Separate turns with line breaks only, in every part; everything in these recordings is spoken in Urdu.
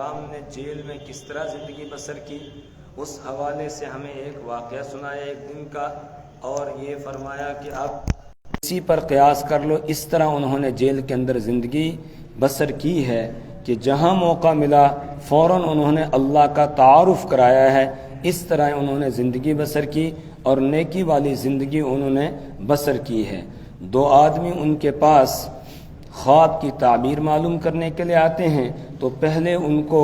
السلام نے جیل میں کس طرح زندگی بسر کی، اس حوالے سے ہمیں ایک واقعہ سنایا ایک دن کا، اور یہ فرمایا کہ اب اسی پر قیاس کر لو، اس طرح انہوں نے جیل کے اندر زندگی بسر کی ہے کہ جہاں موقع ملا فوراً انہوں نے اللہ کا تعارف کرایا ہے، اس طرح انہوں نے زندگی بسر کی اور نیکی والی زندگی انہوں نے بسر کی ہے۔ دو آدمی ان کے پاس خواب کی تعبیر معلوم کرنے کے لیے آتے ہیں تو پہلے ان کو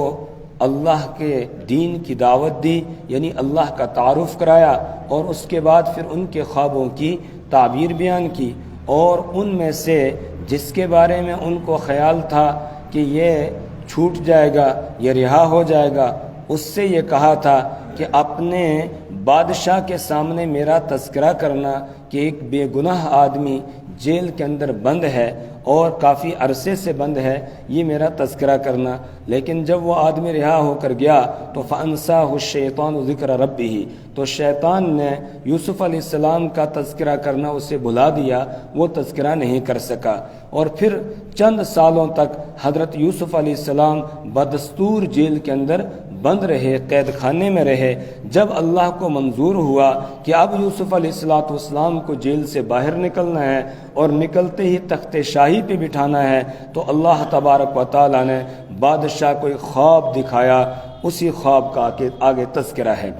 اللہ کے دین کی دعوت دی، یعنی اللہ کا تعارف کرایا، اور اس کے بعد پھر ان کے خوابوں کی تعبیر بیان کی، اور ان میں سے جس کے بارے میں ان کو خیال تھا کہ یہ چھوٹ جائے گا، یہ رہا ہو جائے گا، اس سے یہ کہا تھا کہ اپنے بادشاہ کے سامنے میرا تذکرہ کرنا کہ ایک بے گناہ آدمی جیل کے اندر بند ہے اور کافی عرصے سے بند ہے، یہ میرا تذکرہ کرنا۔ لیکن جب وہ آدمی رہا ہو کر گیا تو فَأَنْسَاهُ الشَّيْطَانُ ذِكْرَ رَبِّهِ، تو شیطان نے یوسف علیہ السلام کا تذکرہ کرنا اسے بھلا دیا، وہ تذکرہ نہیں کر سکا، اور پھر چند سالوں تک حضرت یوسف علیہ السلام بدستور جیل کے اندر بند رہے، قید خانے میں رہے۔ جب اللہ کو منظور ہوا کہ اب یوسف علیہ السلام کو جیل سے باہر نکلنا ہے اور نکلتے ہی تخت شاہی پہ بٹھانا ہے، تو اللہ تبارک و تعالیٰ نے بادشاہ کو ایک خواب دکھایا، اسی خواب کا آگے تذکرہ ہے۔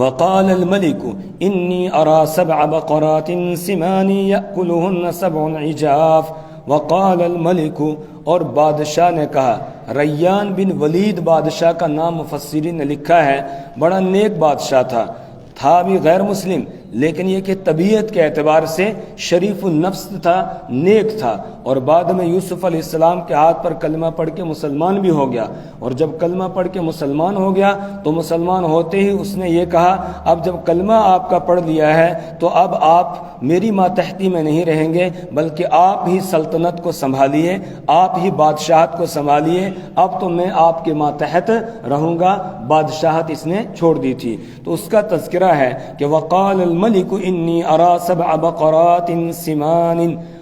وقال الملك إني أرى 7 بقرات سمان يأكلهن 7 عجاف وقال الملك، اور بادشاہ نے کہا، ریان بن ولید بادشاہ کا نام مفسرین نے لکھا ہے، بڑا نیک بادشاہ تھا بھی غیر مسلم، لیکن یہ کہ طبیعت کے اعتبار سے شریف النفس تھا، نیک تھا، اور بعد میں یوسف علیہ السلام کے ہاتھ پر کلمہ پڑھ کے مسلمان بھی ہو گیا، اور جب کلمہ پڑھ کے مسلمان ہو گیا تو مسلمان ہوتے ہی اس نے یہ کہا، اب جب کلمہ آپ کا پڑھ لیا ہے تو اب آپ میری ماتحتی میں نہیں رہیں گے، بلکہ آپ ہی سلطنت کو سنبھالیے، آپ ہی بادشاہت کو سنبھالیے، اب تو میں آپ کے ماتحت رہوں گا۔ بادشاہت اس نے چھوڑ دی تھی، تو اس کا تذکرہ ہے کہ وقال الملك انی ارى 7 بقرات سمان،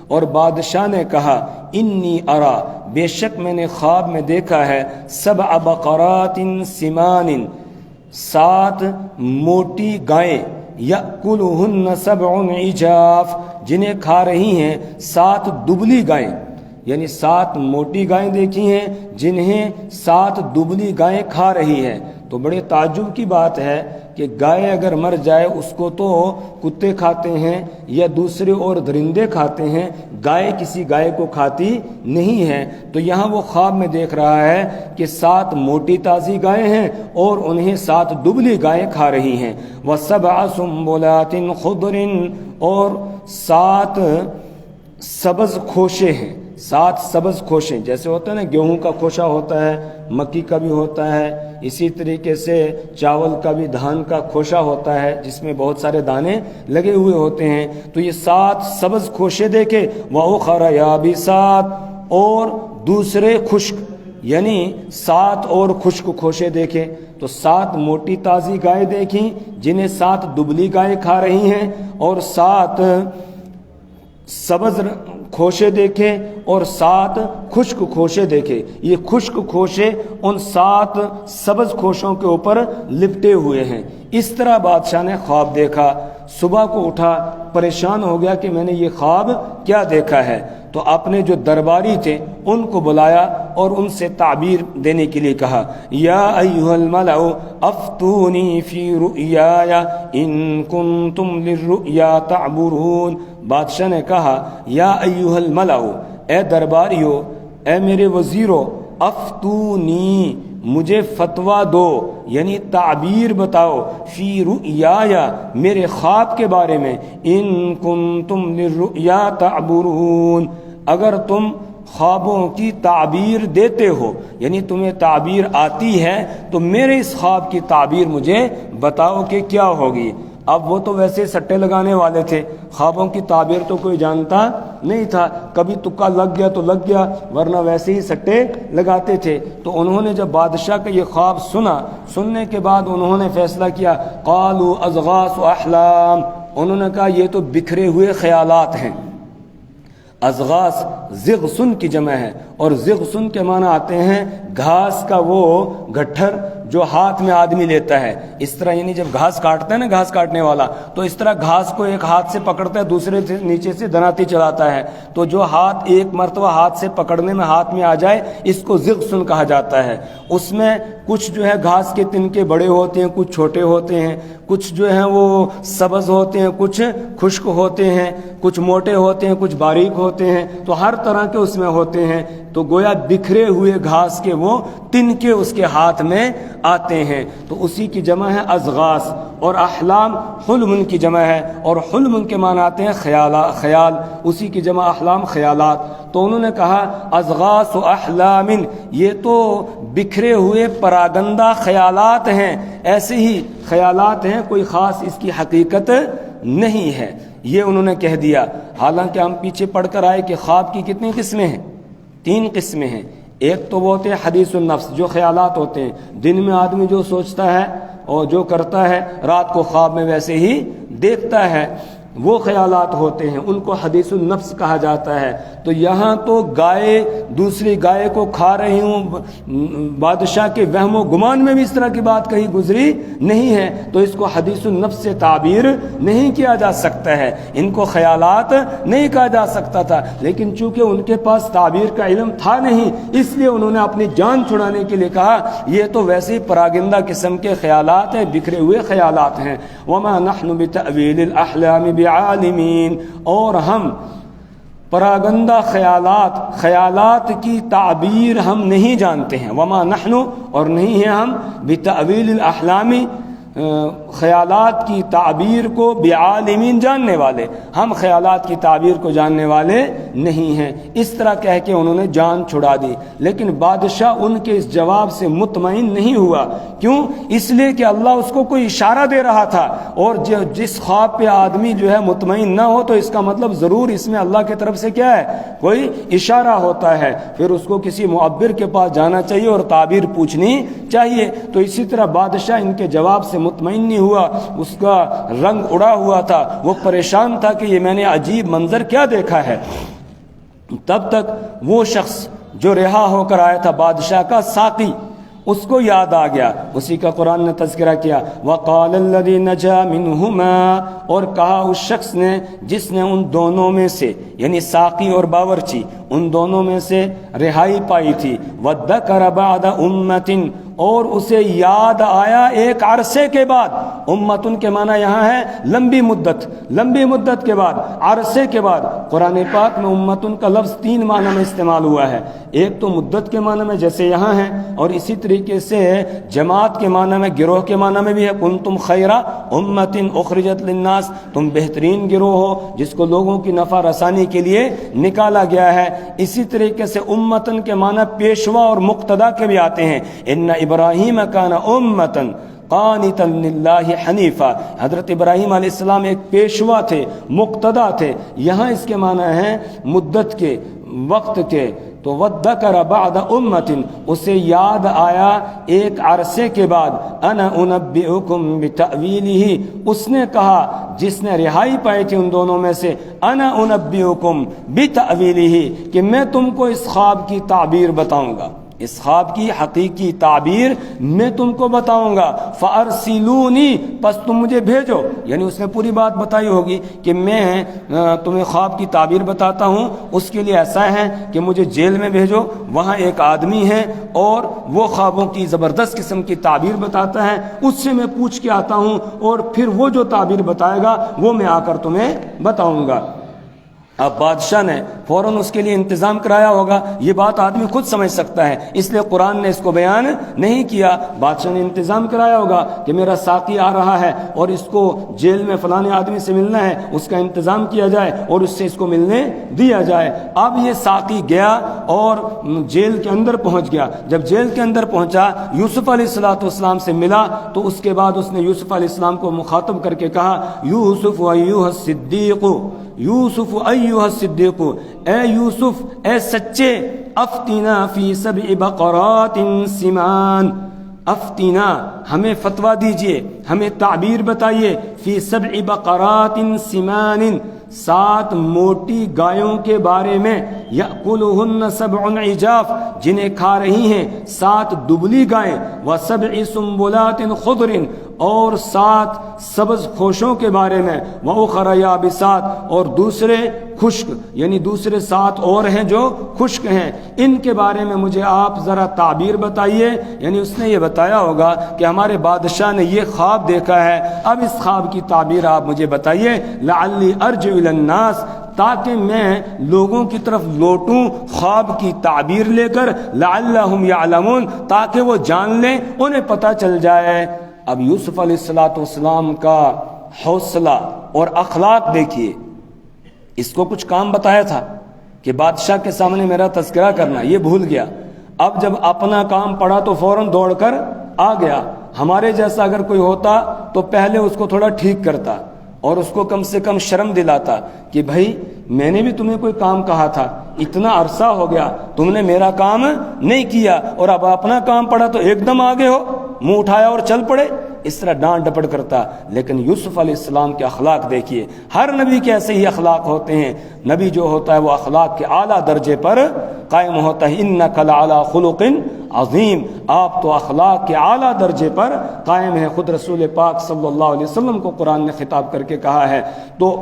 اور بادشاہ نے کہا، انی ارى، بے شک میں نے خواب میں دیکھا ہے، 7 بقرات سمان، 7 موٹی گائیں، یأکلہن 7 عجاف، جنہیں کھا رہی ہیں 7 دبلی گائیں، یعنی 7 موٹی گائیں دیکھی ہیں جنہیں 7 دبلی گائیں کھا رہی ہیں۔ تو بڑے تعجب کی بات ہے کہ گائے اگر مر جائے اس کو تو کتے کھاتے ہیں یا دوسرے اور درندے کھاتے ہیں، گائے کسی گائے کو کھاتی نہیں ہے۔ تو یہاں وہ خواب میں دیکھ رہا ہے کہ 7 موٹی تازی گائیں ہیں اور انہیں 7 دبلی گائیں کھا رہی ہیں۔ وَسَبْعَ سُنبُلَاتٍ خُضْرٍ، اور 7 سبز کھوشے ہیں، 7 سبز کھوشے، جیسے ہوتا ہے نا گیہوں کا کھوشا ہوتا ہے، مکی کا بھی ہوتا ہے، اسی طریقے سے چاول کا بھی، دھان کا کھوشا ہوتا ہے جس میں بہت سارے دانے لگے ہوئے ہوتے ہیں۔ تو یہ 7 سبز کھوشے دیکھے، وَأُخَرَ يَابِسَاتٍ، اور دوسرے خشک، یعنی 7 اور خشک کھوشے دیکھے۔ تو 7 موٹی تازی گائے دیکھیں جنہیں 7 دبلی گائے کھا رہی ہیں، اور 7 سبز کھوشے دیکھے اور 7 خشک کھوشے دیکھے۔ یہ خشک کھوشے ان 7 سبز کھوشوں کے اوپر لپٹے ہوئے ہیں۔ اس طرح بادشاہ نے خواب دیکھا، صبح کو اٹھا، پریشان ہو گیا کہ میں نے یہ خواب کیا دیکھا ہے، تو اپنے جو درباری تھے ان کو بلایا اور ان سے تعبیر دینے کے لیے کہا، یا ایھا الملأ افتونی فی رؤیای ان کنتم للرؤیا تعبرون۔ بادشاہ نے کہا، یا ایھا الملأ، اے درباریو، اے میرے وزیرو، افتونی، مجھے فتویٰ دو، یعنی تعبیر بتاؤ، فی رؤیای، میرے خواب کے بارے میں، ان کنتم للرؤیا تعبرون، اگر تم خوابوں کی تعبیر دیتے ہو، یعنی تمہیں تعبیر آتی ہے تو میرے اس خواب کی تعبیر مجھے بتاؤ کہ کیا ہوگی۔ اب وہ تو ویسے سٹے لگانے والے تھے، خوابوں کی تعبیر تو کوئی جانتا نہیں تھا، کبھی تکا لگ گیا تو لگ گیا، ورنہ ویسے ہی سٹے لگاتے تھے۔ تو انہوں نے جب بادشاہ کا یہ خواب سننے کے بعد انہوں نے فیصلہ کیا، قالوا اضغاث احلام، انہوں نے کہا یہ تو بکھرے ہوئے خیالات ہیں، ازغاس زغسن کی جمع ہے، اور زغسن کے معنی آتے ہیں گھاس کا وہ گٹھر جو ہاتھ میں آدمی لیتا ہے. اس طرح یعنی جب گھاس کاٹتا ہے نا گھاس کاٹنے والا، تو اس طرح گھاس کو ایک ہاتھ سے پکڑتا ہے، دوسرے سے نیچے سے دناتی چلاتا ہے، تو جو ہاتھ ایک مرتبہ ہاتھ سے پکڑنے میں ہاتھ میں آ جائے اس کو زغسن کہا جاتا ہے. اس میں کچھ جو ہے گھاس کے تنکے بڑے ہوتے ہیں، کچھ چھوٹے ہوتے ہیں، کچھ جو ہیں وہ سبز ہوتے ہیں، کچھ خشک ہوتے ہیں، کچھ موٹے ہوتے ہیں، کچھ باریک ہوتے ہیں، تو ہر طرح کے اس میں ہوتے ہیں. تو گویا بکھرے ہوئے گھاس کے وہ تنکے اس کے ہاتھ میں آتے ہیں، تو اسی کی جمع ہے ازغاس. اور احلام حلم کی جمع ہے، اور حلم کے معنی آتے ہیں خیال، اسی کی جمع احلام خیالات. تو انہوں نے کہا ازغاس و احلام، یہ تو بکھرے ہوئے پراگندہ خیالات ہیں، ایسے ہی خیالات ہیں، کوئی خاص اس کی حقیقت نہیں ہے. یہ انہوں نے کہہ دیا. حالانکہ ہم پیچھے پڑھ کر آئے کہ خواب کی کتنی قسمیں ہیں؟ 3 قسمیں ہیں. ایک تو وہ ہوتے ہیں حدیث النفس، جو خیالات ہوتے ہیں، دن میں آدمی جو سوچتا ہے اور جو کرتا ہے رات کو خواب میں ویسے ہی دیکھتا ہے، وہ خیالات ہوتے ہیں، ان کو حدیث النفس کہا جاتا ہے. تو یہاں تو گائے دوسری گائے کو کھا رہی ہوں، بادشاہ کے وہم و گمان میں بھی اس طرح کی بات کہیں گزری نہیں ہے، تو اس کو حدیث النفس سے تعبیر نہیں کیا جا سکتا ہے، ان کو خیالات نہیں کہا جا سکتا تھا. لیکن چونکہ ان کے پاس تعبیر کا علم تھا نہیں، اس لیے انہوں نے اپنی جان چھڑانے کے لیے کہا یہ تو ویسے ہی پراگندہ قسم کے خیالات ہیں، بکھرے ہوئے خیالات ہیں. وما نحن بتأویل الاحلام بعالمین، اور ہم پراگندہ خیالات کی تعبیر ہم نہیں جانتے ہیں. وما نحن، اور نہیں ہیں ہم، بتأویل الاحلام، خیالات کی تعبیر کو بعالمین، جاننے والے، ہم خیالات کی تعبیر کو جاننے والے نہیں ہیں. اس طرح کہہ کے انہوں نے جان چھڑا دی. لیکن بادشاہ ان کے اس جواب سے مطمئن نہیں ہوا. کیوں؟ اس لیے کہ اللہ اس کو کوئی اشارہ دے رہا تھا، اور جس خواب پہ آدمی جو ہے مطمئن نہ ہو تو اس کا مطلب ضرور اس میں اللہ کی طرف سے کیا ہے، کوئی اشارہ ہوتا ہے. پھر اس کو کسی معبر کے پاس جانا چاہیے اور تعبیر پوچھنی چاہیے. تو اسی طرح بادشاہ ان کے جواب سے مطمئن نہیں ہوا، اس کا رنگ اڑا ہوا تھا، وہ پریشان تھا کہ یہ میں نے عجیب منظر کیا دیکھا ہے. تب تک وہ شخص جو رہا ہو کر آیا تھا بادشاہ کا ساقی، اس کو یاد آ گیا. اسی کا قرآن نے تذکرہ کیا. وَقَالَ الَّذِي نَجَا مِنْهُمَا، اور کہا اس شخص نے جس نے ان دونوں میں سے، یعنی ساقی اور باورچی، ان دونوں میں سے رہائی پائی تھی. وَذَّكَرَ بَعْدَ أُمَّةٍ، اور اسے یاد آیا ایک عرصے کے بعد. امتن کے معنی یہاں ہے لمبی مدت کے بعد، عرصے کے بعد. قرآن پاک میں امتن کا لفظ 3 معنی میں استعمال ہوا ہے. ایک تو مدت کے معنی میں جیسے یہاں ہے، اور اسی طریقے سے جماعت کے معنی میں، گروہ کے معنی میں بھی ہے. کنتم خیر امت اخرجت للناس، تم بہترین گروہ ہو جس کو لوگوں کی نفع رسانی کے لیے نکالا گیا ہے. اسی طریقے سے امتن کے معنی پیشوا اور مقتدا کے بھی آتے ہیں. ان ابراہیم کان امتن قانتا للہ حنیفا، حضرت ابراہیم علیہ السلام ایک پیشوا تھے، مقتدا تھے. یہاں اس کے معنی ہیں مدت کے، وقت کے. تو وَذَّكَرَ بَعْدَ أُمَّةٍ، اسے یاد آیا ایک عرصے کے بعد. أَنَا أُنَبِّئُكُمْ بِتَأْوِيلِهِ، اس نے کہا جس نے رہائی پائی تھی ان دونوں میں سے، أَنَا أُنَبِّئُكُمْ بِتَأْوِيلِهِ، کہ میں تم کو اس خواب کی تعبیر بتاؤں گا، اس خواب کی حقیقی تعبیر میں تم کو بتاؤں گا. فَأَرْسِلُونِي، پس تم مجھے بھیجو. یعنی اس نے پوری بات بتائی ہوگی کہ میں تمہیں خواب کی تعبیر بتاتا ہوں. اس کے لیے ایسا ہے کہ مجھے جیل میں بھیجو، وہاں ایک آدمی ہے اور وہ خوابوں کی زبردست قسم کی تعبیر بتاتا ہے، اس سے میں پوچھ کے آتا ہوں، اور پھر وہ جو تعبیر بتائے گا وہ میں آ کر تمہیں بتاؤں گا. اب بادشاہ نے فوراً اس کے لیے انتظام کرایا ہوگا. یہ بات آدمی خود سمجھ سکتا ہے، اس لیے قرآن نے اس کو بیان نہیں کیا. بادشاہ نے انتظام کرایا ہوگا کہ میرا ساقی آ رہا ہے اور اس کو جیل میں فلانے آدمی سے ملنا ہے، اس کا انتظام کیا جائے اور اس سے اس کو ملنے دیا جائے. اب یہ ساقی گیا اور جیل کے اندر پہنچ گیا. جب جیل کے اندر پہنچا، یوسف علیہ السلام سے ملا، تو اس کے بعد اس نے یوسف علیہ السلام کو مخاطب کر کے کہا، یوسف ایھا الصدیق، یوسف ایھا الصدیق، اے یوسف، اے سچے، افتنا فی سبع بقرات سمان، افتنا، ہمیں فتویٰ دیجئے، ہمیں تعبیر بتائیے، فی سبع بقرات سمان، 7 موٹی گایوں کے بارے میں، یأکلہن 7 عجاف جنہیں کھا رہی ہیں 7 دبلی گائیں، و7 سنبلات خضر اور 7 سبز خوشوں کے بارے میں، وأخر یابسات اور دوسرے خشک، یعنی دوسرے 7 اور ہیں جو خشک ہیں، ان کے بارے میں مجھے آپ ذرا تعبیر بتائیے۔ یعنی اس نے یہ بتایا ہوگا کہ ہمارے بادشاہ نے یہ خواب دیکھا ہے، اب اس خواب کی تعبیر آپ مجھے بتائیے، لعلی ارجع الی الناس، تاکہ میں لوگوں کی طرف لوٹوں خواب کی تعبیر لے کر، لعلہم یعلمون تاکہ وہ جان لیں، انہیں پتہ چل جائے۔ اب یوسف علیہ السلام کا حوصلہ اور اخلاق دیکھیے، اس کو کچھ کام بتایا تھا کہ بادشاہ کے سامنے میرا تذکرہ کرنا، یہ بھول گیا۔ اب جب اپنا کام پڑا تو فوراً دوڑ کر آ گیا۔ ہمارے جیسا اگر کوئی ہوتا تو پہلے اس کو تھوڑا ٹھیک کرتا اور اس کو کم سے کم شرم دلاتا کہ بھائی میں نے بھی تمہیں کوئی کام کہا تھا، اتنا عرصہ ہو گیا تم نے میرا کام نہیں کیا اور اب اپنا کام پڑا تو ایک دم آگے ہو، منہ اٹھایا اور چل پڑے، اس طرح ڈانٹ ڈپٹ کرتا۔ لیکن یوسف علیہ السلام کے اخلاق دیکھیے، ہر نبی کے ایسے ہی اخلاق ہوتے ہیں۔ نبی جو ہوتا ہے وہ اخلاق کے اعلیٰ درجے پر قائم ہوتا ہے۔ انک لعلی خلق عظیم، آپ تو اخلاق کے اعلیٰ درجے پر قائم ہیں۔ خود رسول پاک صلی اللہ علیہ وسلم کو قرآن نے خطاب کر کے کہا ہے۔ تو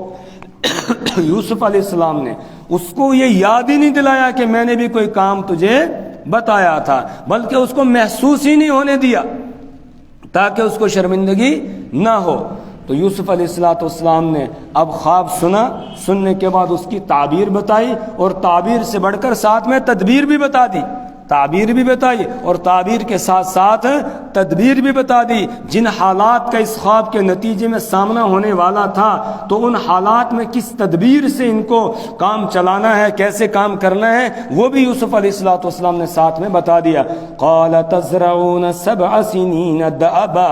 یوسف علیہ السلام نے اس کو یہ یاد ہی نہیں دلایا کہ میں نے بھی کوئی کام تجھے بتایا تھا، بلکہ اس کو محسوس ہی نہیں ہونے دیا تاکہ اس کو شرمندگی نہ ہو۔ تو یوسف علیہ السلام نے اب خواب سنا، سننے کے بعد اس کی تعبیر بتائی، اور تعبیر سے بڑھ کر ساتھ میں تدبیر بھی بتا دی۔ تعبیر بھی بتائی اور تعبیر کے ساتھ ساتھ تدبیر بھی بتا دی۔ جن حالات کا اس خواب کے نتیجے میں سامنا ہونے والا تھا تو ان حالات میں کس تدبیر سے ان کو کام چلانا ہے، کیسے کام کرنا ہے، وہ بھی یوسف علیہ السلام نے ساتھ میں بتا دیا۔ قال تزرعون 7 سنین دأبا،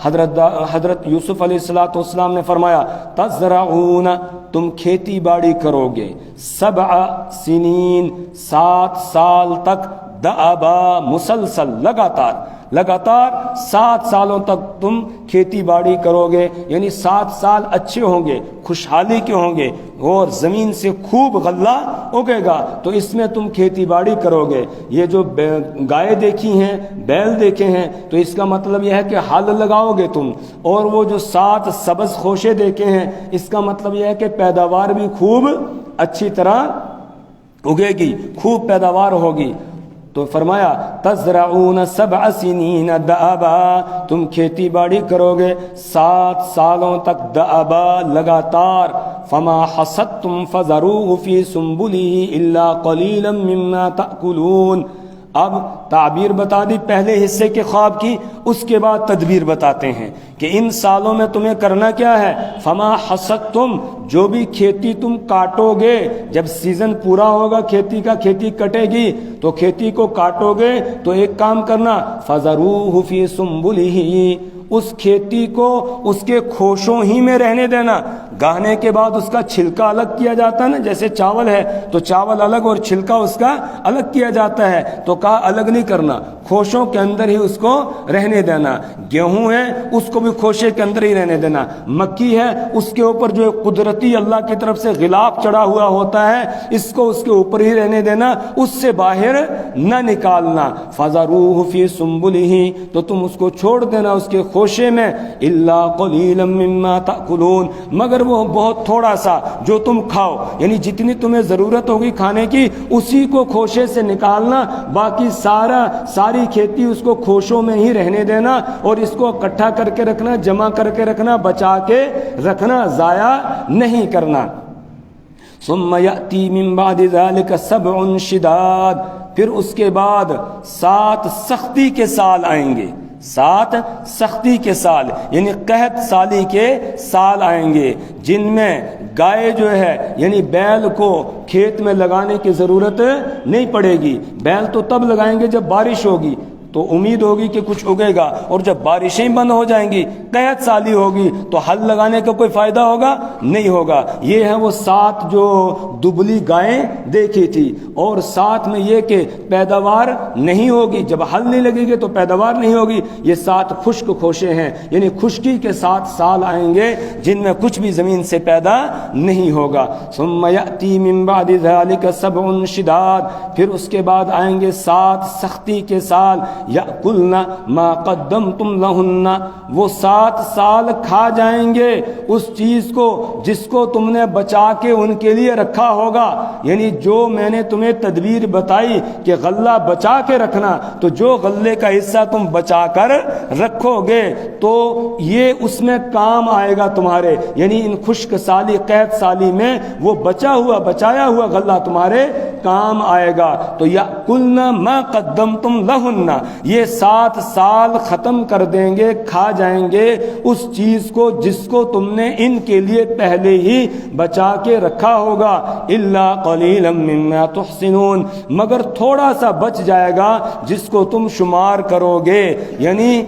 حضرت یوسف علیہ السلام نے فرمایا تزرعون، تم کھیتی باڑی کرو گے، 7 سنین 7 سال تک، دأبا مسلسل لگاتار 7 سالوں تک تم کھیتی باڑی کرو گے، یعنی 7 سال اچھے ہوں گے، خوشحالی کے ہوں گے، اور زمین سے خوب غلہ اگے گا، تو اس میں تم کھیتی باڑی کرو گے۔ یہ جو گائے دیکھی ہیں، بیل دیکھے ہیں، تو اس کا مطلب یہ ہے کہ ہل لگاؤ گے تم، اور وہ جو 7 سبز خوشے دیکھے ہیں، اس کا مطلب یہ ہے کہ پیداوار بھی خوب اچھی طرح اگے گی، خوب پیداوار ہوگی۔ تو فرمایا تزرعون 7 سنین دأبا، تم کھیتی باڑی کرو گے 7 سالوں تک، دأبا لگاتار۔ فما حصدتم فذروه في سنبله الا قليلا مما تأكلون۔ اب تعبیر بتا دی پہلے حصے کے خواب کی، اس کے بعد تدبیر بتاتے ہیں کہ ان سالوں میں تمہیں کرنا کیا ہے۔ فما حصدتم، جو بھی کھیتی تم کاٹو گے، جب سیزن پورا ہوگا کھیتی کا، کھیتی کٹے گی تو کھیتی کو کاٹو گے تو ایک کام کرنا، فذروه في سنبله، اس کھیتی کو اس کے خوشوں ہی میں رہنے دینا۔ گاہنے کے بعد اس کا چھلکا الگ کیا جاتا ہے نا، جیسے چاول ہے تو چاول الگ اور چھلکا اس کا الگ کیا جاتا ہے، تو کہا الگ نہیں کرنا، خوشوں کے اندر ہی اس کو رہنے دینا۔ گیہوں ہے اس کو بھی خوشے کے اندر ہی رہنے دینا، مکی ہے اس کے اوپر جو قدرتی اللہ کی طرف سے غلاف چڑھا ہوا ہوتا ہے، اس کو اس کے اوپر ہی رہنے دینا، اس سے باہر نہ نکالنا۔ فذروه فی سنبلہ، تو تم اس کو چھوڑ دینا اس کے خوشے میں، الا قلیلا مما تأکلون، مگر وہ بہت تھوڑا سا جو تم کھاؤ، یعنی جتنی تمہیں ضرورت ہوگی کھانے کی اسی کو خوشے سے نکالنا، باقی ساری کھیتی اس کو خوشوں میں ہی رہنے دینا، اور اس کو اکٹھا کر کے رکھنا، جمع کر کے رکھنا، بچا کے رکھنا، ضائع نہیں کرنا۔ ثم یأتی من بعد ذلك 7 شداد، پھر اس کے بعد 7 سختی کے سال آئیں گے، 7 سختی کے سال، یعنی قحط سالی کے سال آئیں گے، جن میں گائے جو ہے یعنی بیل کو کھیت میں لگانے کی ضرورت نہیں پڑے گی۔ بیل تو تب لگائیں گے جب بارش ہوگی، تو امید ہوگی کہ کچھ اگے گا، اور جب بارشیں بند ہو جائیں گی، قحط سالی ہوگی، تو ہل لگانے کا کوئی فائدہ ہوگا؟ نہیں ہوگا۔ یہ ہے وہ 7 جو دبلی گائیں دیکھی تھی، اور ساتھ میں یہ کہ پیداوار نہیں ہوگی، جب ہل نہیں لگے گی تو پیداوار نہیں ہوگی۔ یہ 7 خشک کھوشے ہیں، یعنی خشکی کے 7 سال آئیں گے جن میں کچھ بھی زمین سے پیدا نہیں ہوگا۔ ثم یأتی من بعد ذلك 7 شداد، پھر اس کے بعد آئیں گے 7 سختی کے سال، یأکلن ما قدمتم لہن، وہ 7 سال کھا جائیں گے اس چیز کو جس کو تم نے بچا کے ان کے لیے رکھا ہوگا۔ یعنی جو میں نے تمہیں تدبیر بتائی کہ غلہ بچا کے رکھنا، تو جو غلے کا حصہ تم بچا کر رکھو گے تو یہ اس میں کام آئے گا تمہارے، یعنی ان خشک سالی قحط سالی میں وہ بچایا ہوا غلہ تمہارے کام آئے گا۔ تو یأکلن ما قدمتم لہن، یہ 7 سال ختم کر دیں گے، کھا جائیں گے اس چیز کو جس کو تم نے ان کے لیے پہلے ہی بچا کے رکھا ہوگا۔ الا قلیلا مما تحسنون، مگر تھوڑا سا بچ جائے گا جس کو تم شمار کرو گے، یعنی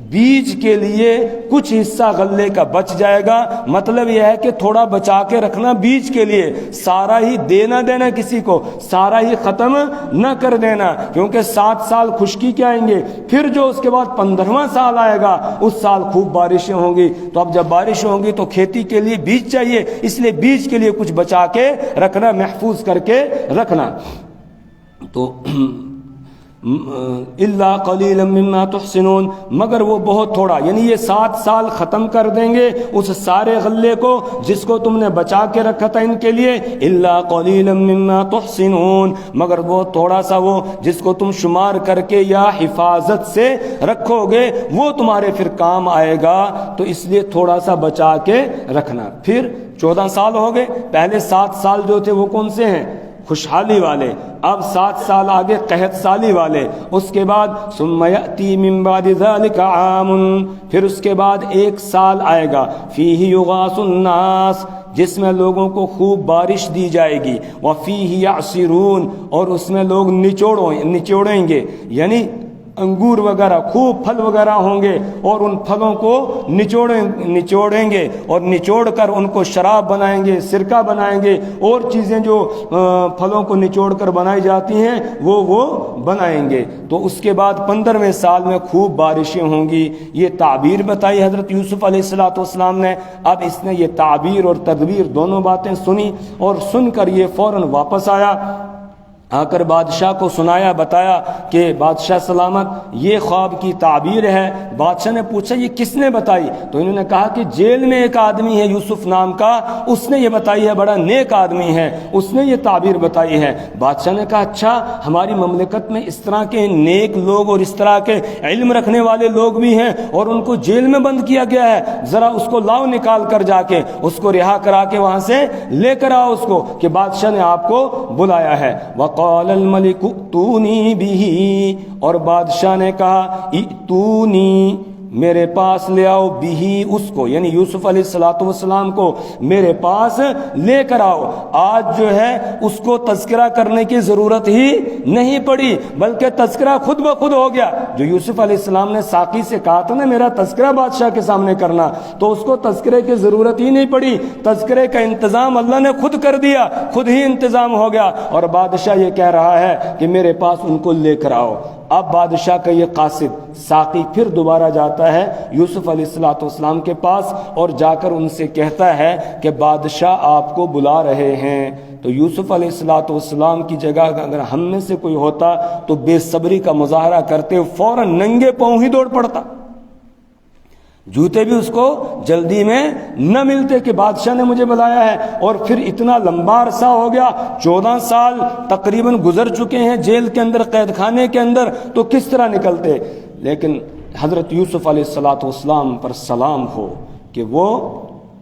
بیج کے لیے کچھ حصہ غلے کا بچ جائے گا۔ مطلب یہ ہے کہ تھوڑا بچا کے رکھنا بیج کے لیے، سارا ہی دینا کسی کو، سارا ہی ختم نہ کر دینا، کیونکہ 7 سال خشکی کے آئیں گے، پھر جو اس کے بعد 15واں سال آئے گا اس سال خوب بارشیں ہوں گی، تو اب جب بارش ہوں گی تو کھیتی کے لیے بیج چاہیے، اس لیے بیج کے لیے کچھ بچا کے رکھنا، محفوظ کر کے رکھنا۔ تو الا قلیلا مما تحسنون، مگر وہ بہت تھوڑا، یعنی یہ 7 سال ختم کر دیں گے اس سارے غلے کو جس کو تم نے بچا کے رکھا تھا ان کے لیے۔ الا قلیلا مما تحسنون، مگر وہ تھوڑا سا وہ جس کو تم شمار کر کے یا حفاظت سے رکھو گے وہ تمہارے پھر کام آئے گا، تو اس لیے تھوڑا سا بچا کے رکھنا۔ پھر 14 سال ہو گئے، پہلے 7 سال جو تھے وہ کون سے ہیں؟ خوشحالی والے، اب 7 سال آگے قحط سالی والے۔ اس کے بعد ثم یأتی من بعد ذلك عام، پھر اس کے بعد 1 سال آئے گا، فیہ یغاث الناس، جس میں لوگوں کو خوب بارش دی جائے گی، وفیہ یعصرون، اور اس میں لوگ نچوڑیں گے، یعنی انگور وغیرہ خوب پھل وغیرہ ہوں گے، اور ان پھلوں کو نچوڑیں گے، اور نچوڑ کر ان کو شراب بنائیں گے، سرکہ بنائیں گے، اور چیزیں جو پھلوں کو نچوڑ کر بنائی جاتی ہیں وہ بنائیں گے۔ تو اس کے بعد 15ویں سال میں خوب بارشیں ہوں گی۔ یہ تعبیر بتائی حضرت یوسف علیہ السلام نے۔ اب اس نے یہ تعبیر اور تدبیر دونوں باتیں سنی، اور سن کر یہ فوراً واپس آیا، آ کر بادشاہ کو سنایا، بتایا کہ بادشاہ سلامت یہ خواب کی تعبیر ہے۔ بادشاہ نے پوچھا یہ کس نے بتائی؟ تو انہوں نے کہا کہ جیل میں ایک آدمی ہے یوسف نام کا، اس نے یہ بتائی ہے، بڑا نیک آدمی ہے، اس نے یہ تعبیر بتائی ہے۔ بادشاہ نے کہا اچھا، ہماری مملکت میں اس طرح کے نیک لوگ اور اس طرح کے علم رکھنے والے لوگ بھی ہیں، اور ان کو جیل میں بند کیا گیا ہے، ذرا اس کو لاؤ، نکال کر جا کے اس کو رہا کرا کے وہاں سے لے کر آؤ اس کو، کہ بادشاہ نے آپ کو بلایا ہے۔ قال الملک ائتونی بہ، اور بادشاہ نے کہا ائتونی، میرے پاس لے آؤ، بھی اس کو، یعنی یوسف علیہ السلام کو میرے پاس لے کر آؤ۔ آج جو ہے اس کو تذکرہ کرنے کی ضرورت ہی نہیں پڑی، بلکہ تذکرہ خود بخود ہو گیا۔ جو یوسف علیہ السلام نے ساقی سے کہا تھا نا میرا تذکرہ بادشاہ کے سامنے کرنا، تو اس کو تذکرے کی ضرورت ہی نہیں پڑی، تذکرے کا انتظام اللہ نے خود کر دیا، خود ہی انتظام ہو گیا، اور بادشاہ یہ کہہ رہا ہے کہ میرے پاس ان کو لے کر آؤ۔ اب بادشاہ کا یہ قاصد ساقی پھر دوبارہ جاتا ہے یوسف علیہ السلام کے پاس، اور جا کر ان سے کہتا ہے کہ بادشاہ آپ کو بلا رہے ہیں۔ تو یوسف علیہ السلام کی جگہ اگر ہم میں سے کوئی ہوتا تو بے صبری کا مظاہرہ کرتے فوراً ننگے پاؤں ہی دوڑ پڑتا، جوتے بھی اس کو جلدی میں نہ ملتے کہ بادشاہ نے مجھے بلایا ہے۔ اور پھر اتنا لمبا عرصہ ہو گیا، 14 سال تقریباً گزر چکے ہیں جیل کے اندر، قید خانے کے اندر، تو کس طرح نکلتے؟ لیکن حضرت یوسف علیہ السلام پر سلام ہو کہ وہ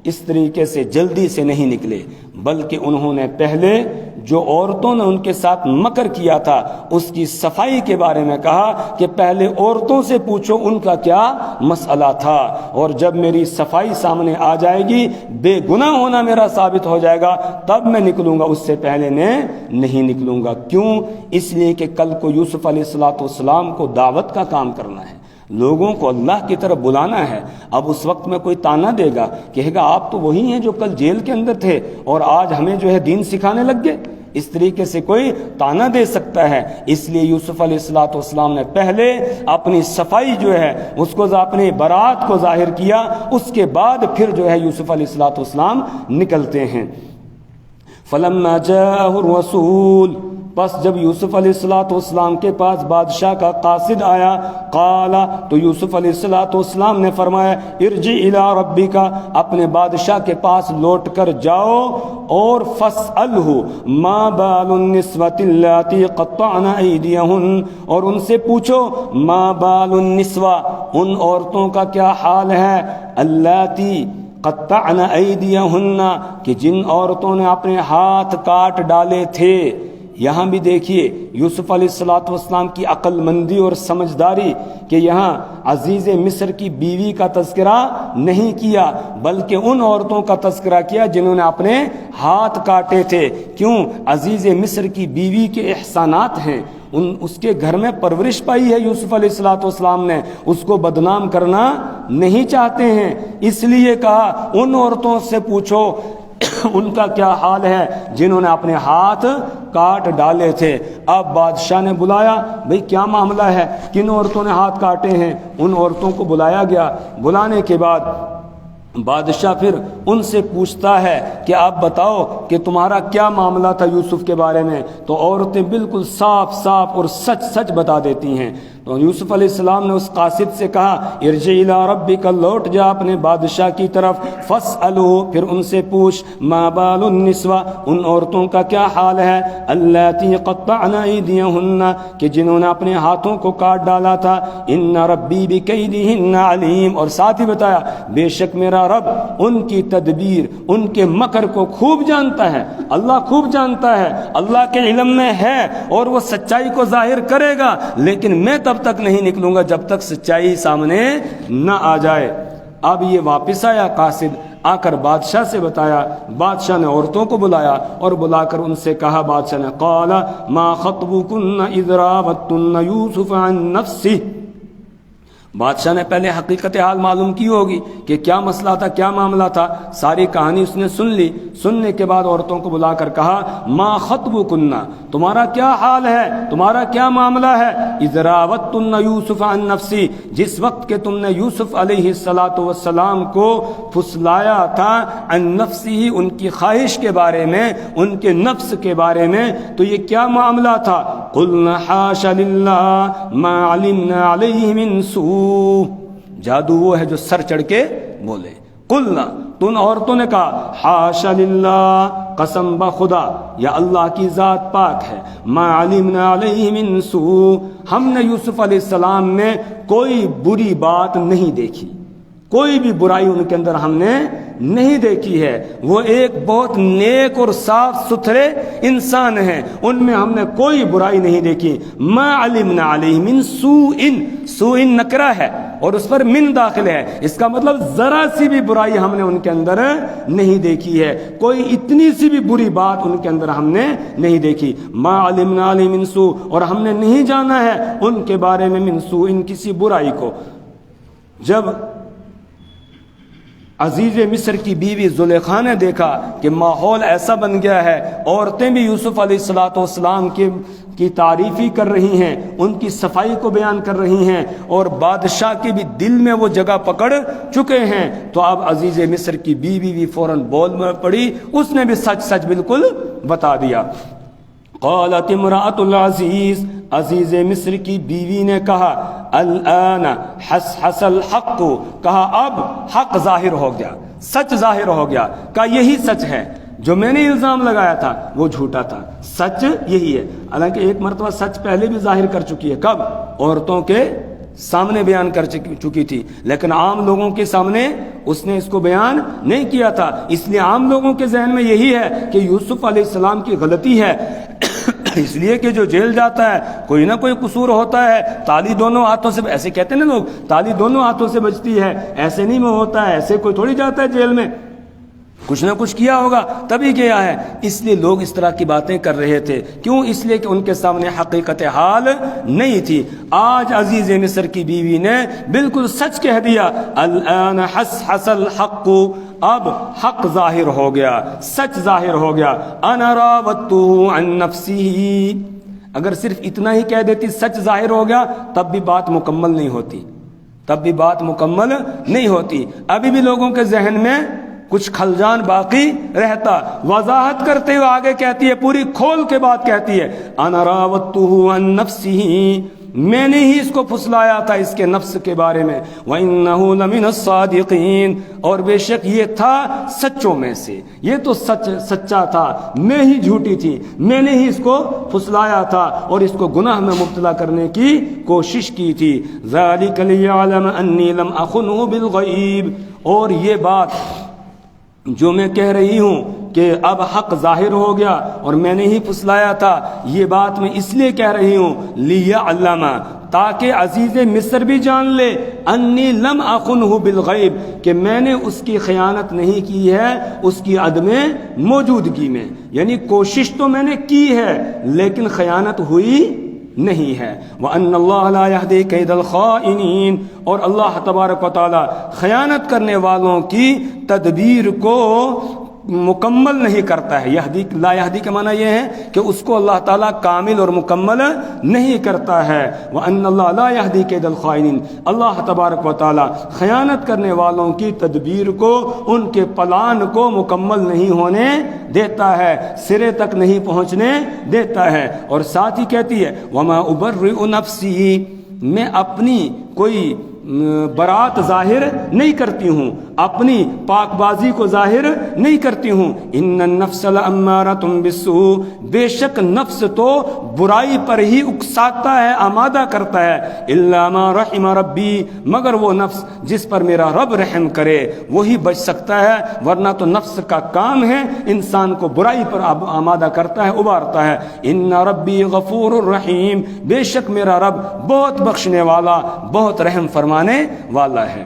اس طریقے سے جلدی سے نہیں نکلے، بلکہ انہوں نے پہلے جو عورتوں نے ان کے ساتھ مکر کیا تھا اس کی صفائی کے بارے میں کہا کہ پہلے عورتوں سے پوچھو ان کا کیا مسئلہ تھا، اور جب میری صفائی سامنے آ جائے گی، بے گناہ ہونا میرا ثابت ہو جائے گا، تب میں نکلوں گا، اس سے پہلے میں نہیں نکلوں گا۔ کیوں؟ اس لیے کہ کل کو یوسف علیہ السلام کو دعوت کا کام کرنا ہے، لوگوں کو اللہ کی طرف بلانا ہے۔ اب اس وقت میں کوئی تانا دے گا، کہے گا آپ تو وہی ہیں جو کل جیل کے اندر تھے اور آج ہمیں جو ہے دین سکھانے لگ گئے، اس طریقے سے کوئی تانا دے سکتا ہے۔ اس لیے یوسف علیہ السلام نے پہلے اپنی صفائی جو ہے اس کو، اپنی برات کو ظاہر کیا، اس کے بعد پھر جو ہے یوسف علیہ السلام نکلتے ہیں۔ فلما جاءه الرسول، پس جب یوسف علیہ السلام کے پاس بادشاہ کا قاصد آیا، قال، تو یوسف علیہ السلام نے فرمایا، ارجع الی ربک، اپنے بادشاہ کے پاس لوٹ کر جاؤ، اور فاسألہ ما بال النسوة اللاتی قطعن ایدیہن، اور ان سے پوچھو ما بال النسوہ، ان عورتوں کا کیا حال ہے، اللاتی قطعن ایدیہن، کہ جن عورتوں نے اپنے ہاتھ کاٹ ڈالے تھے۔ یہاں بھی دیکھیے یوسف علیہ السلام کی عقل مندی اور سمجھداری کہ یہاں عزیز مصر کی بیوی کا تذکرہ نہیں کیا، بلکہ ان عورتوں کا تذکرہ کیا جنہوں نے اپنے ہاتھ کاٹے تھے۔ کیوں؟ عزیز مصر کی بیوی کے احسانات ہیں، اس کے گھر میں پرورش پائی ہے یوسف علیہ السلام نے، اس کو بدنام کرنا نہیں چاہتے ہیں، اس لیے کہا ان عورتوں سے پوچھو ان کا کیا حال ہے جنہوں نے اپنے ہاتھ کاٹ ڈالے تھے۔ اب بادشاہ نے بلایا، بھئی کیا معاملہ ہے، کن عورتوں نے ہاتھ کاٹے ہیں؟ ان عورتوں کو بلایا گیا، بلانے کے بعد بادشاہ پھر ان سے پوچھتا ہے کہ آپ بتاؤ کہ تمہارا کیا معاملہ تھا یوسف کے بارے میں، تو عورتیں بالکل صاف صاف اور سچ سچ بتا دیتی ہیں۔ تو یوسف علیہ السلام نے اس قاصد سے کہا، ارجع الی ربک، لوٹ جا اپنے بادشاہ کی طرف، فاسألہ، پھر ان سے پوچھ، ما بال النسوہ، ان عورتوں کا کیا حال ہے، اللاتی قطعن ایدیہن، کہ جنہوں نے اپنے ہاتھوں کو کاٹ ڈالا تھا، ان ربی بکیدہن علیم، اور ساتھ ہی بتایا بے شک میرا رب ان کی تدبیر، ان کے مکر کو خوب جانتا ہے، اللہ خوب جانتا ہے، اللہ کے علم میں ہے، اور وہ سچائی کو ظاہر کرے گا، لیکن میں تب تک نہیں نکلوں گا جب تک سچائی سامنے نہ آ جائے۔ اب یہ واپس آیا قاصد، آ کر بادشاہ سے بتایا، بادشاہ نے عورتوں کو بلایا اور بلا کر ان سے کہا، بادشاہ نے، قال ما خطبکن اذ راوتن یوسف عن نفسہ، بادشاہ نے پہلے حقیقت حال معلوم کی ہوگی کہ کیا مسئلہ تھا، کیا معاملہ تھا، ساری کہانی اس نے سن لی۔ سننے کے بعد عورتوں کو بلا کر کہا، ما خطبکن، تمہارا کیا حال ہے، تمہارا کیا معاملہ ہے، اذ راوتن یوسف عن نفسی، جس وقت کہ تم نے یوسف علیہ السلام کو پھسلایا تھا، عن نفسی، ان کی خواہش کے بارے میں، ان کے نفس کے بارے میں، تو یہ کیا معاملہ تھا؟ قلنا حاش للہ ما علمنا علیہ من سوء، جادو وہ ہے جو سر چڑھ کے بولے، قلنا، تو ان عورتوں نے کہا، حاش للہ، قسم بخدا یا اللہ کی ذات پاک ہے، ما علمنا علیہ من سوء، ہم نے یوسف علیہ السلام میں کوئی بری بات نہیں دیکھی، کوئی بھی برائی ان کے اندر ہم نے نہیں دیکھی ہے، وہ ایک بہت نیک اور صاف ستھرے انسان ہیں، ان میں ہم نے کوئی برائی نہیں دیکھی۔ ما علمنا علیہ من سوء، سوء نکرہ ہے اور اس پر من داخل ہے، اس کا مطلب ذرا سی بھی برائی ہم نے ان کے اندر نہیں دیکھی ہے، کوئی اتنی سی بھی بری بات ان کے اندر ہم نے نہیں دیکھی۔ ما علمنا علیہ من سوء، اور ہم نے نہیں جانا ہے ان کے بارے میں من سوء، کسی برائی کو۔ جب عزیز مصر کی بیوی زلیخا نے دیکھا کہ ماحول ایسا بن گیا ہے، عورتیں بھی یوسف علیہ السلام کی تعریفی کر رہی ہیں، ان کی صفائی کو بیان کر رہی ہیں، اور بادشاہ کے بھی دل میں وہ جگہ پکڑ چکے ہیں، تو اب عزیز مصر کی بیوی بھی فوراً بول میں پڑی، اس نے بھی سچ سچ بالکل بتا دیا۔ قالت امرأۃ العزیز، عزیز مصر کی بیوی نے کہا، الآن حس الحق، کہا اب حق ظاہر ہو گیا، سچ ظاہر ہو گیا، کہا یہی سچ ہے، جو میں نے الزام لگایا تھا وہ جھوٹا تھا، سچ یہی ہے۔ حالانکہ ایک مرتبہ سچ پہلے بھی ظاہر کر چکی ہے، کب؟ عورتوں کے سامنے بیان کر چکی تھی، لیکن عام لوگوں کے سامنے اس نے اس کو بیان نہیں کیا تھا۔ اس لیے عام لوگوں کے ذہن میں یہی ہے کہ یوسف علیہ السلام کی غلطی ہے، اس لیے کہ جو جیل جاتا ہے کوئی نہ کوئی قصور ہوتا ہے، تالی دونوں ہاتھوں سے، ایسے کہتے ہیں نا لوگ، تالی دونوں ہاتھوں سے بجتی ہے، ایسے نہیں میں ہوتا ہے، ایسے کوئی تھوڑی جاتا ہے جیل میں، کچھ نہ کچھ کیا ہوگا تبھی گیا ہے۔ اس لیے لوگ اس طرح کی باتیں کر رہے تھے، کیوں؟ اس لیے کہ ان کے سامنے حقیقت حال نہیں تھی۔ آج عزیز مصر کی بیوی نے بالکل سچ کہہ دیا، الآن حس الحق، اب حق ظاہر ہو گیا، سچ ظاہر ہو گیا، انا راودته عن نفسه۔ اگر صرف اتنا ہی کہہ دیتی سچ ظاہر ہو گیا، تب بھی بات مکمل نہیں ہوتی، تب بھی بات مکمل نہیں ہوتی۔ ابھی بھی لوگوں کے ذہن میں کچھ خلجان باقی رہتا۔ وضاحت کرتے ہوئے آگے کہتی ہے، پوری کھول کے بات کہتی ہے، انا راودته عن نفسه، میں نے ہی اس کو پھسلایا تھا اس کے نفس کے بارے میں، وَإِنَّهُ لَمِنَ الصَّادِقِينَ، اور بے شک یہ تھا سچوں میں سے، یہ تو سچا تھا، میں ہی جھوٹی تھی، میں نے ہی اس کو پھسلایا تھا اور اس کو گناہ میں مبتلا کرنے کی کوشش کی تھی۔ ذَلِكَ لِيَعْلَمَ أَنِّي لَمْ أَخُنْهُ بِالْغَيْبِ، اور یہ بات جو میں کہہ رہی ہوں کہ اب حق ظاہر ہو گیا اور میں نے ہی پھسلایا تھا، یہ بات میں اس لیے کہہ رہی ہوں، لیعلم، تاکہ عزیز مصر بھی جان لے، انی لم اخنہ بالغیب، کہ میں نے اس کی خیانت نہیں کی ہے اس کی عدم موجودگی میں، یعنی کوشش تو میں نے کی ہے لیکن خیانت ہوئی نہیں ہے۔ وَأَنَّ اللَّهَ لَا يَهْدِي كَيْدَ الْخَائِنِينَ، اور اللہ تبارک و تعالی خیانت کرنے والوں کی تدبیر کو مکمل نہیں کرتا ہے۔ یہدی، لا یہدی کا معنی یہ ہے کہ اس کو اللہ تعالیٰ کامل اور مکمل نہیں کرتا ہے۔ وَأَنَّ اللَّهَ لَا يَهْدِي كَيْدَ الْخَائِنِينَ، اللہ تبارک و تعالیٰ خیانت کرنے والوں کی تدبیر کو، ان کے پلان کو مکمل نہیں ہونے دیتا ہے، سرے تک نہیں پہنچنے دیتا ہے۔ اور ساتھ ہی کہتی ہے، وَمَا أُبَرِّئُ نَفْسِي، میں اپنی کوئی برات ظاہر نہیں کرتی ہوں، اپنی پاک بازی کو ظاہر نہیں کرتی ہوں۔ ان النفس لامارۃ بالسوء، بے شک نفس تو برائی پر ہی اکساتا ہے، آمادہ کرتا ہے۔ الا ما رحم ربی، مگر وہ نفس جس پر میرا رب رحم کرے وہی بچ سکتا ہے، ورنہ تو نفس کا کام ہے انسان کو برائی پر آمادہ کرتا ہے، ابارتا ہے۔ ان ربی غفور الرحیم، بے شک میرا رب بہت بخشنے والا، بہت رحم فرمانے والا ہے۔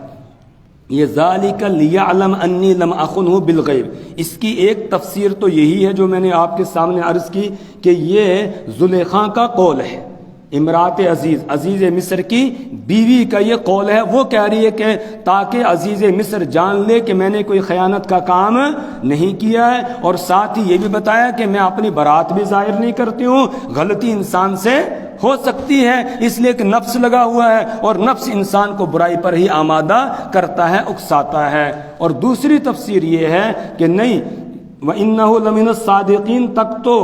یہ ذالک لیعلم انی لم اخنہ بالغیب، اس کی ایک تفسیر تو یہی ہے جو میں نے آپ کے سامنے عرض کی کہ یہ زلیخا کا قول ہے، امرات عزیز مصر کی بیوی کا یہ قول ہے۔ وہ کہہ رہی ہے کہ تاکہ عزیز مصر جان لے کہ میں نے کوئی خیانت کا کام نہیں کیا ہے، اور ساتھ ہی یہ بھی بتایا کہ میں اپنی برات بھی ظاہر نہیں کرتی ہوں، غلطی انسان سے ہو سکتی ہے، اس لیے کہ نفس لگا ہوا ہے اور نفس انسان کو برائی پر ہی آمادہ کرتا ہے، اکساتا ہے۔ اور دوسری تفسیر یہ ہے کہ نہیں، وَإِنَّهُ لَمِنَ الصَّادِقِينَ تک تو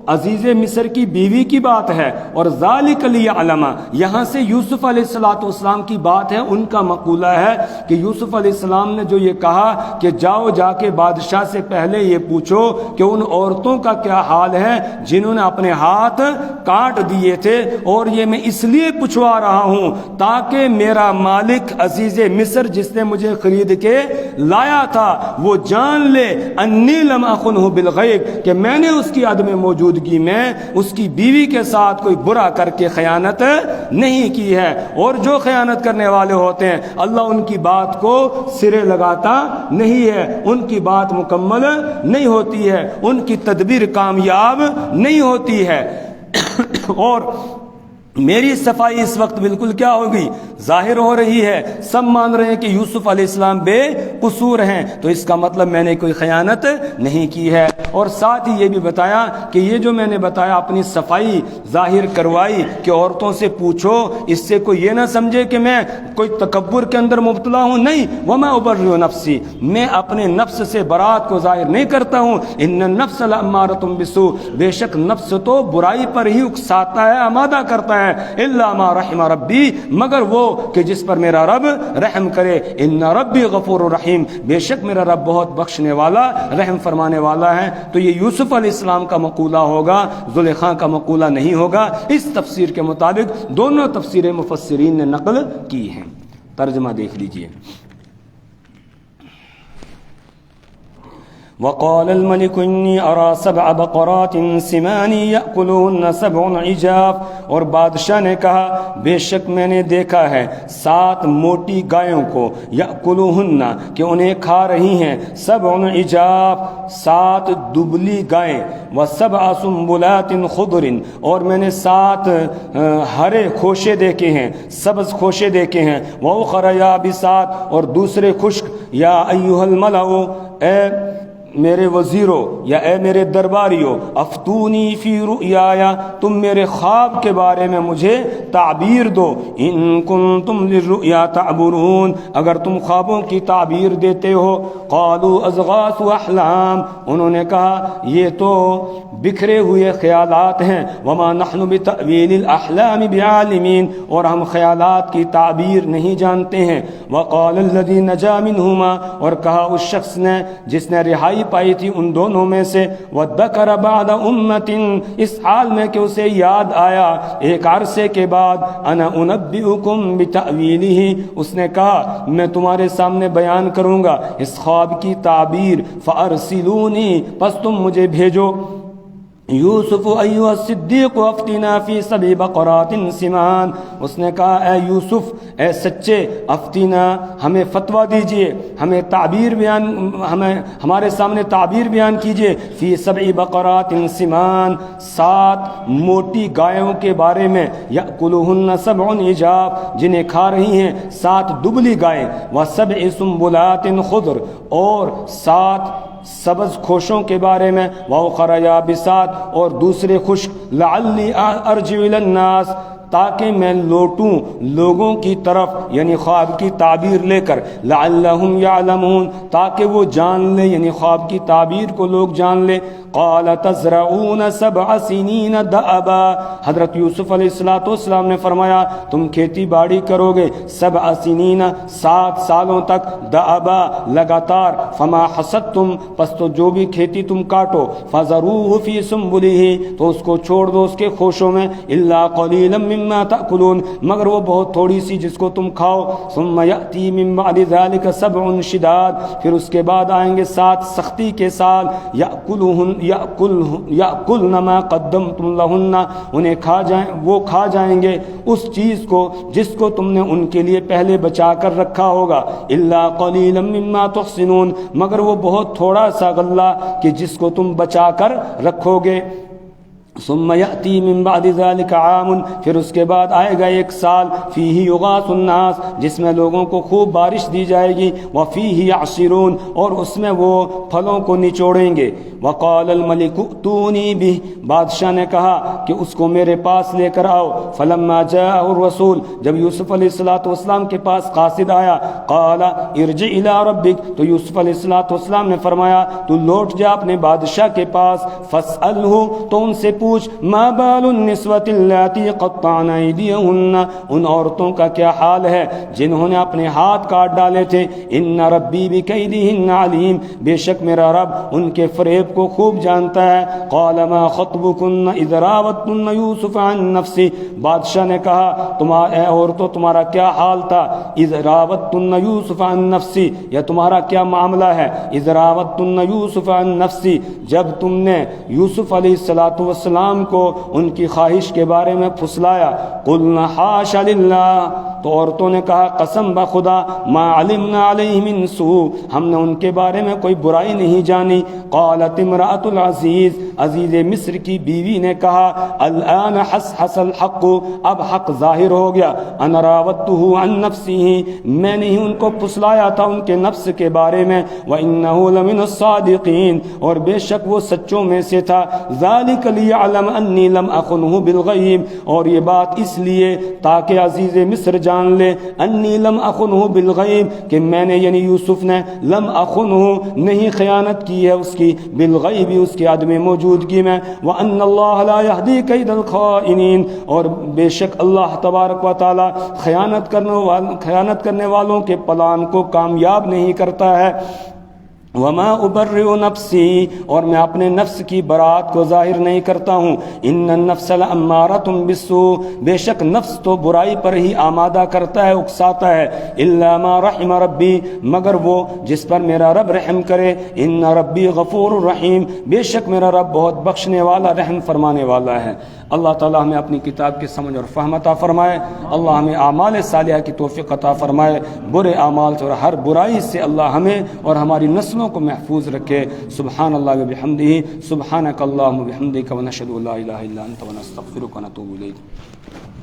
عزیز مصر کی بیوی کی بات ہے، اور ذالک لیعلم، یہاں سے یوسف علیہ السلام کی بات ہے، ان کا مقولہ ہے کہ یوسف علیہ السلام نے جو یہ کہا کہ جاؤ جا کے بادشاہ سے پہلے یہ پوچھو کہ ان عورتوں کا کیا حال ہے جنہوں نے اپنے ہاتھ کاٹ دیے تھے، اور یہ میں اس لیے پوچھوا رہا ہوں تاکہ میرا مالک عزیز مصر جس نے مجھے خرید کے لایا تھا وہ جان لے انی لم اخنہ بالغیب، کہ میں نے اس کی عدم موجود میں اس کی بیوی کے ساتھ کوئی برا کر کے خیانت نہیں کی ہے۔ اور جو خیانت کرنے والے ہوتے ہیں اللہ ان کی بات کو سرے لگاتا نہیں ہے، ان کی بات مکمل نہیں ہوتی ہے، ان کی تدبیر کامیاب نہیں ہوتی ہے۔ اور میری صفائی اس وقت بالکل کیا ہوگی؟ ظاہر ہو رہی ہے، سب مان رہے ہیں کہ یوسف علیہ السلام بے قصور ہیں، تو اس کا مطلب میں نے کوئی خیانت نہیں کی ہے۔ اور ساتھ ہی یہ بھی بتایا کہ یہ جو میں نے بتایا اپنی صفائی ظاہر کروائی کہ عورتوں سے پوچھو، اس سے کوئی یہ نہ سمجھے کہ میں کوئی تکبر کے اندر مبتلا ہوں، نہیں، وما ابرئ نفسی، میں اپنے نفس سے برات کو ظاہر نہیں کرتا ہوں۔ ان النفس لامارۃ بالسوء، بے شک نفس تو برائی پر ہی اکساتا ہے، آمادہ کرتا ہے۔ ہے الا ما رحم ربی، مگر وہ کہ جس پر میرا رب رحم کرے، ان ربی غفور الرحیم، بے شک میرا رب بہت بخشنے والا رحم فرمانے والا ہے۔ تو یہ یوسف علیہ السلام کا مقولہ ہوگا، زلیخا کا مقولہ نہیں ہوگا۔ اس تفسیر کے مطابق دونوں تفسیریں مفسرین نے نقل کی ہیں۔ ترجمہ دیکھ لیجئے۔ وقال الملك إني أرى 7 بقرات سمان يأكلهن 7 عجاف، اور بادشاہ نے کہا بے شک میں نے دیکھا ہے 7 موٹی گایوں کو، یأکلوہن کہ انہیں کھا رہی ہیں، 7 عجاف 7 دبلی گائیں، و7 سنبلات خضر، اور میں نے 7 ہرے کھوشے دیکھے ہیں، سبز کھوشے دیکھے ہیں، وأخر یابسات، اور دوسرے خشک۔ یا ایھا الملأ، اے میرے وزیروں یا اے میرے درباریوں، افتونی فی رؤیایا، تم میرے خواب کے بارے میں مجھے تعبیر دو، ان کنتم للرؤیا تعبرون، اگر تم خوابوں کی تعبیر دیتے ہو۔ قالوا اضغاث احلام، انہوں نے کہا یہ تو بکھرے ہوئے خیالات ہیں، وما نحن بتأویل الاحلام بعالمین، اور ہم خیالات کی تعبیر نہیں جانتے ہیں۔ وقال الذی نجا منہما، اور کہا اس شخص نے جس نے رہائی پائی تھی ان دونوں میں سے، وذکر بعد امت، اس حال میں کہ اسے یاد آیا ایک عرصے کے بعد، انا انبئکم بتأویلہ، اس نے کہا میں تمہارے سامنے بیان کروں گا اس خواب کی تعبیر، فارسلونی، پس تم مجھے بھیجو۔ یوسف ایھا الصدیق افتنا فی 7 بقرات سمان، اس نے کہا اے یوسف، اے سچے، افتنا، ہمیں فتویٰ دیجئے، ہمیں تعبیر بیان، ہمارے سامنے تعبیر بیان کیجئے، فی 7 بقرات سمان، 7 موٹی گایوں کے بارے میں، یأکلوہن 7 عجاف، جنہیں کھا رہی ہیں 7 دبلی گائیں، و7 سنبلات خضر، اور 7 سبز کھوشوں کے بارے میں، وأخر یابسات، اور دوسرے خشک، لعلی ارجع الی الناس، تاکہ میں لوٹوں لوگوں کی طرف، یعنی خواب کی تعبیر لے کر، لعلہم یعلمون، تاکہ وہ جان لیں، یعنی خواب کی تعبیر کو لوگ جان لیں۔ قال تزرعون 7 سنین دأبا، حضرت یوسف علیہ السلام نے فرمایا تم کھیتی باڑی کرو گے 7 سنین، 7 سالوں تک، دأبا لگاتار، فما حصدتم، پس تو جو بھی کھیتی تم کاٹو، فذروه فی سنبلہ، تو اس کو چھوڑ دو اس کے خوشوں میں، الا قلیلا مما تأکلون، مگر وہ بہت تھوڑی سی جس کو تم کھاؤ۔ ثم یأتی من بعد ذلك 7 شداد، پھر اس کے بعد آئیں گے 7 سختی کے سال، یأکلن ما قدمتم لہن، انہیں وہ کھا جائیں گے اس چیز کو جس کو تم نے ان کے لیے پہلے بچا کر رکھا ہوگا، الا قلیلا مما تحصنون، مگر وہ بہت تھوڑا سا غلہ کہ جس کو تم بچا کر رکھو گے۔ ثم یأتی من بعد ذلك عام، پھر اس کے بعد آئے گا 1 سال، فیہ یغاث الناس، جس میں لوگوں کو خوب بارش دی جائے گی، وفیہ یعصرون، اور اس میں وہ پھلوں کو نچوڑیں گے۔ وقال الملک ائتونی بہ، بادشاہ نے کہا کہ اس کو میرے پاس لے کر آؤ۔ فلما جاء الرسول، جب یوسف علیہ السلام کے پاس قاصد آیا، قال ارجع الی ربک، تو یوسف علیہ السلام نے فرمایا تو لوٹ جا اپنے بادشاہ کے پاس، فاسألہ، تو ان سے پوچھ، ما بال النسوة اللاتی قطعن ایدیہن، ان عورتوں کا کیا حال ہے جنہوں نے اپنے ہاتھ کاٹ ڈالے تھے، ان ربی بکیدہن علیم، بے شک میرا رب ان کے فریب کو خوب جانتا ہے۔ قال ما خطبکن اذ راوتن یوسف عن نفسی، بادشاہ نے کہا اے عورتوں تمہارا کیا حال تھا، اذ راوتن یوسف عن نفسی، یا تمہارا کیا معاملہ ہے، اذ راوتن یوسف عن نفسی، جب تم نے یوسف علیہ السلام کو ان کی خواہش کے بارے میں پھسلایا۔ قلنا حاش للہ، تو عورتوں نے کہا قسم بخدا، ما علمنا علیہ من سوء، ہم نے ان کے بارے میں کوئی برائی نہیں جانی۔ قالت امرأۃ العزیز، عزیز مصر کی بیوی نے کہا، الآن حس الحق، اب حق ظاہر ہو گیا، انا راودتہ عن نفسہ، میں نے ہی ان کو پھسلایا تھا ان کے نفس کے بارے میں، وانہ لمن الصادقین، اور بے شک وہ سچوں میں سے تھا۔ ذلک لیعلم
لیعلم انی لم اخنہ بالغیب، اور یہ بات اس لیے تاکہ عزیز مصر جان لے انی لم اخنہ بالغیب کہ میں نے یعنی یوسف نے لم اخنہ نہیں خیانت کی ہے اس کی بالغیب اس کی عدم موجودگی میں، وان اللہ لا یہدی کید الخائنین، اور بے شک اللہ تبارک و تعالی خیانت کرنے والوں کے پلان کو کامیاب نہیں کرتا ہے۔ وما ابرئ نفسی، اور میں اپنے نفس کی برات کو ظاہر نہیں کرتا ہوں، ان النفس لامارۃ بالسوء، بے شک نفس تو برائی پر ہی آمادہ کرتا ہے، اکساتا ہے، الا ما رحم ربی، مگر وہ جس پر میرا رب رحم کرے، ان ربی غفور رحیم، بے شک میرا رب بہت بخشنے والا رحم فرمانے والا ہے۔ اللہ تعالیٰ ہمیں اپنی کتاب کی سمجھ اور فہم عطا فرمائے، اللہ ہمیں اعمال صالحہ کی توفیق عطا فرمائے، برے اعمال سے اور ہر برائی سے اللہ ہمیں اور ہماری نسلوں کو محفوظ رکھے۔ سبحان اللہ و بحمدہ، سبحانک اللہم و بحمدک، ونشہد ان لا الہ الا انت ونستغفرک ونتوب الیک۔